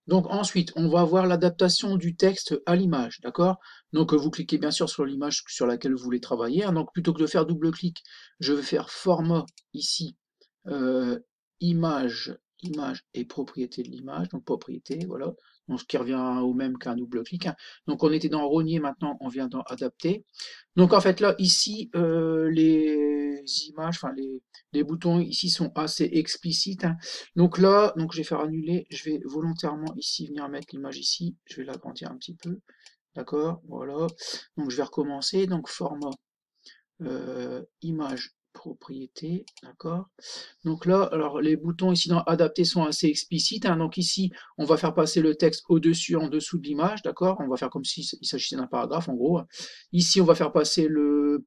Donc ensuite, on va voir l'adaptation du texte à l'image, d'accord? Donc vous cliquez bien sûr sur l'image sur laquelle vous voulez travailler, hein. Donc plutôt que de faire double-clic, je vais faire format ici, euh, image, image et propriété de l'image, donc propriété, voilà. Donc ce qui revient au même qu'un double-clic, hein. Donc on était dans rogner, maintenant on vient dans adapter. Donc en fait là, ici, les images, enfin les boutons ici sont assez explicites, hein. Donc là, donc je vais faire annuler, je vais volontairement ici venir mettre l'image ici, je vais l'agrandir un petit peu, d'accord, voilà. Donc je vais recommencer, donc format, image, propriété, d'accord. Donc là, alors les boutons ici dans adapter sont assez explicites, hein. Donc ici, on va faire passer le texte au-dessus, en dessous de l'image, d'accord. On va faire comme s'il s'agissait d'un paragraphe, en gros. Ici, on va faire passer le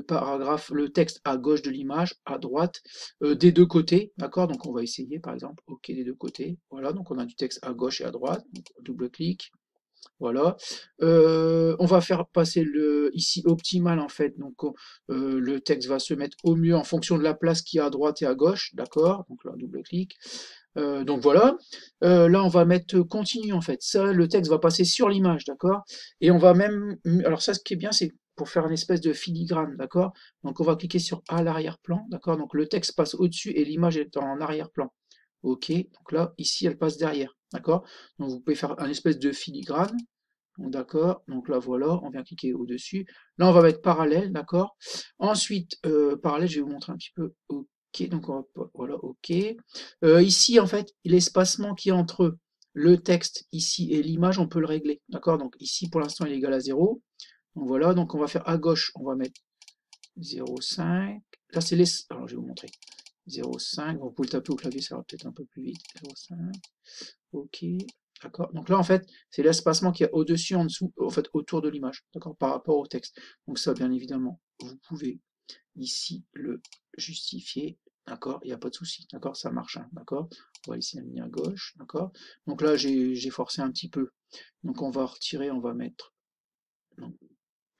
paragraphe, le texte à gauche de l'image, à droite, des deux côtés, d'accord. Donc on va essayer, par exemple, OK des deux côtés. Voilà, donc on a du texte à gauche et à droite. Donc, double-clic. Voilà. On va faire passer le ici optimal en fait. Donc le texte va se mettre au mieux en fonction de la place qu'il y a à droite et à gauche. D'accord. Donc là, double-clic. Donc voilà. Là, on va mettre continue en fait. Ça, le texte va passer sur l'image, d'accord. Et on va même. Alors ça, ce qui est bien, c'est pour faire une espèce de filigrane, d'accord. Donc on va cliquer sur à l'arrière-plan, d'accord. Donc le texte passe au-dessus et l'image est en arrière-plan. Ok. Donc là, ici, elle passe derrière, d'accord. Donc vous pouvez faire un espèce de filigrane. D'accord, donc là voilà, on vient cliquer au-dessus. Là on va mettre parallèle, d'accord. Ensuite, parallèle, je vais vous montrer un petit peu. Ok, donc voilà, ok. Ici en fait, l'espacement qui est entre le texte ici et l'image, on peut le régler, d'accord. Donc ici pour l'instant il est égal à 0. Donc voilà, donc on va faire à gauche, on va mettre 0,5. Là c'est les. Alors je vais vous montrer. 0,5, vous pouvez le taper au clavier, ça va peut-être un peu plus vite. 0,5. Ok, d'accord. Donc là, en fait, c'est l'espacement qu'il y a au-dessus, en dessous, en fait, autour de l'image, d'accord, par rapport au texte. Donc ça, bien évidemment, vous pouvez ici le justifier, d'accord, il n'y a pas de souci, d'accord, ça marche, hein, d'accord. On va ici la ligne à gauche, d'accord. Donc là, j'ai forcé un petit peu. Donc on va retirer, on va mettre, non,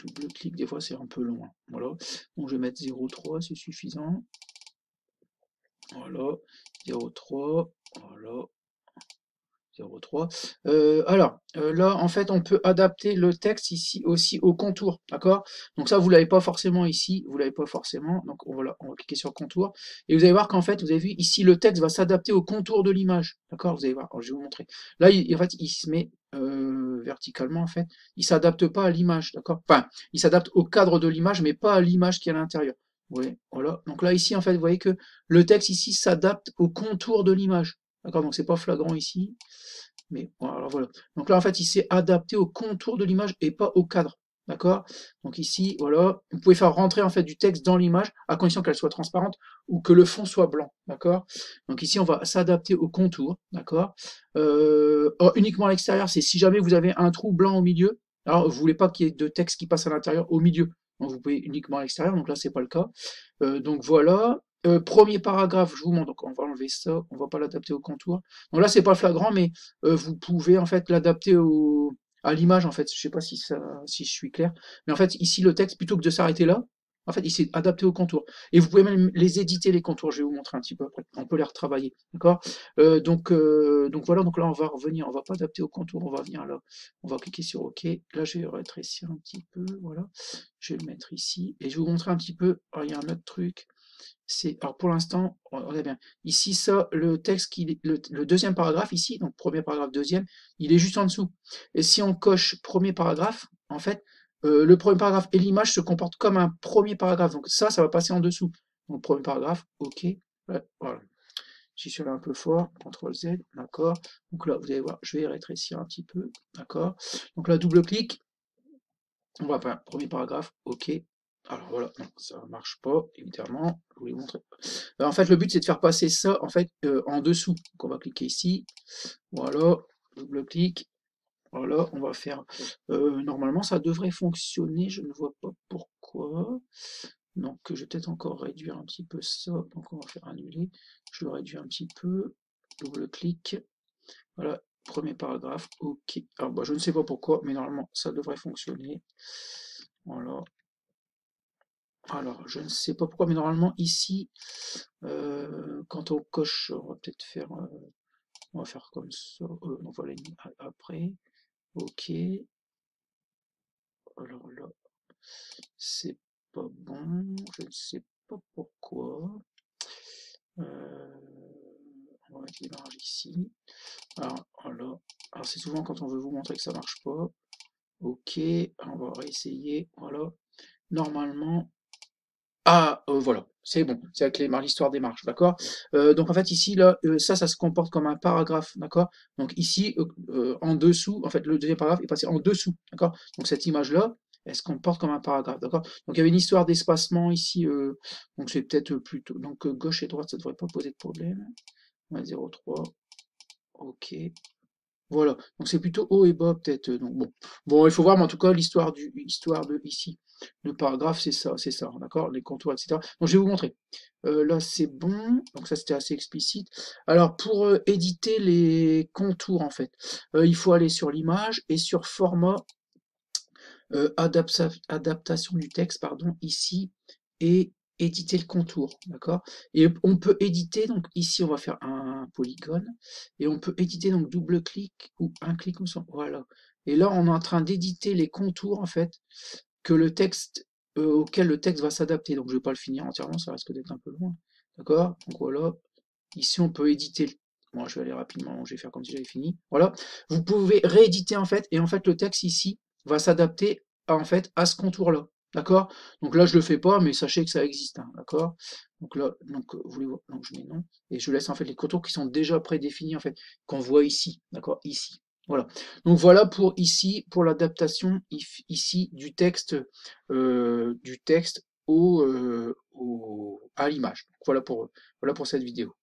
double-clic, des fois c'est un peu long, hein, voilà. Donc je vais mettre 0,3, c'est suffisant. Voilà, 0,3, voilà. 0,3. Alors, là, en fait, on peut adapter le texte ici aussi au contour, d'accord. Donc ça, vous l'avez pas forcément ici, vous l'avez pas forcément. Donc voilà, on va cliquer sur contour. Et vous allez voir qu'en fait, vous avez vu, ici, le texte va s'adapter au contour de l'image, d'accord. Vous allez voir, alors, je vais vous montrer. Là, en fait, il se met verticalement, en fait. Il s'adapte pas à l'image, d'accord. Enfin, il s'adapte au cadre de l'image, mais pas à l'image qui est à l'intérieur. Oui, voilà. Donc là, ici, en fait, vous voyez que le texte ici s'adapte au contour de l'image. D'accord, donc c'est pas flagrant ici. Mais voilà, voilà. Donc là, en fait, il s'est adapté au contour de l'image et pas au cadre. D'accord. Donc ici, voilà, vous pouvez faire rentrer en fait du texte dans l'image à condition qu'elle soit transparente ou que le fond soit blanc. D'accord. Donc ici, on va s'adapter au contour. D'accord. Uniquement à l'extérieur, c'est si jamais vous avez un trou blanc au milieu. Alors, vous voulez pas qu'il y ait de texte qui passe à l'intérieur au milieu. Donc vous pouvez uniquement à l'extérieur. Donc là, c'est pas le cas. Donc voilà. Premier paragraphe, je vous montre. Donc on va enlever ça. On va pas l'adapter au contour. Donc là, c'est pas flagrant, mais vous pouvez en fait l'adapter à l'image en fait. Je sais pas si je suis clair, mais en fait ici le texte plutôt que de s'arrêter là, en fait il s'est adapté au contour. Et vous pouvez même les éditer les contours. Je vais vous montrer un petit peu après. On peut les retravailler, d'accord. Donc voilà. Donc là on va revenir. On va pas adapter au contour. On va venir là. On va cliquer sur OK. Là je vais rétrécir un petit peu. Voilà. Je vais le mettre ici et je vais vous montrer un petit peu. Alors, il y a un autre truc. Alors pour l'instant, regardez bien. Ici, ça, le texte, le deuxième paragraphe ici, donc premier paragraphe, deuxième, il est juste en dessous. Et si on coche premier paragraphe, en fait, le premier paragraphe et l'image se comportent comme un premier paragraphe. Donc ça va passer en dessous. Donc premier paragraphe, OK. Ouais, voilà. J'y suis allé un peu fort, CTRL Z, d'accord. Donc là, vous allez voir, je vais rétrécir un petit peu, d'accord. Donc là, double-clic, on va faire premier paragraphe, OK. Alors voilà, non, ça marche pas, évidemment. Je vous l'ai montré. En fait, le but, c'est de faire passer ça en fait en dessous. Donc, on va cliquer ici. Voilà, double-clic. Voilà, on va faire. Normalement, ça devrait fonctionner. Je ne vois pas pourquoi. Donc, je vais peut-être encore réduire un petit peu ça. Donc, on va faire annuler. Je le réduis un petit peu. Double-clic. Voilà, premier paragraphe. OK. Alors, bah, je ne sais pas pourquoi, mais normalement, ça devrait fonctionner. Voilà. Alors, je ne sais pas pourquoi, mais normalement, ici, quand on coche, on va peut-être faire On va faire comme ça. On va l'aligner après. Ok. Alors là, c'est pas bon. Je ne sais pas pourquoi. On va mettre les marges ici. Alors là, alors c'est souvent quand on veut vous montrer que ça marche pas. Ok, on va réessayer. Voilà. Normalement. Ah, voilà, c'est bon, c'est avec l'histoire des marges, d'accord. Donc en fait ici, là, ça se comporte comme un paragraphe, d'accord. Donc ici, en dessous, en fait, le deuxième paragraphe est passé en dessous, d'accord. Donc cette image-là, elle se comporte comme un paragraphe, d'accord. Donc il y avait une histoire d'espacement ici, donc c'est peut-être plutôt, donc gauche et droite, ça devrait pas poser de problème. Ouais, 0,3, ok. Voilà, donc c'est plutôt haut et bas peut-être. Donc bon, il faut voir, mais en tout cas l'histoire de ici, le paragraphe, c'est ça, d'accord, les contours, etc. Donc je vais vous montrer. Là c'est bon, donc ça c'était assez explicite. Alors pour éditer les contours en fait, il faut aller sur l'image et sur format adaptation du texte, pardon, ici, et éditer le contour, d'accord. Et on peut éditer, donc ici on va faire un polygone, et on peut éditer donc double clic ou un clic comme ça, voilà. Et là on est en train d'éditer les contours en fait, que le texte, auquel le texte va s'adapter. Donc je vais pas le finir entièrement, ça risque d'être un peu loin, d'accord. Donc voilà, ici on peut éditer. Moi je vais aller rapidement, je vais faire comme si j'avais fini. Voilà, vous pouvez rééditer en fait, et en fait le texte ici va s'adapter en fait à ce contour-là. D'accord. Donc là je le fais pas, mais sachez que ça existe. Hein, d'accord. Donc là, donc vous les voyez, donc je mets non, et je laisse en fait les contours qui sont déjà prédéfinis en fait, qu'on voit ici. D'accord, ici. Voilà. Donc voilà pour ici, pour l'adaptation ici du texte au, à l'image. Voilà pour cette vidéo.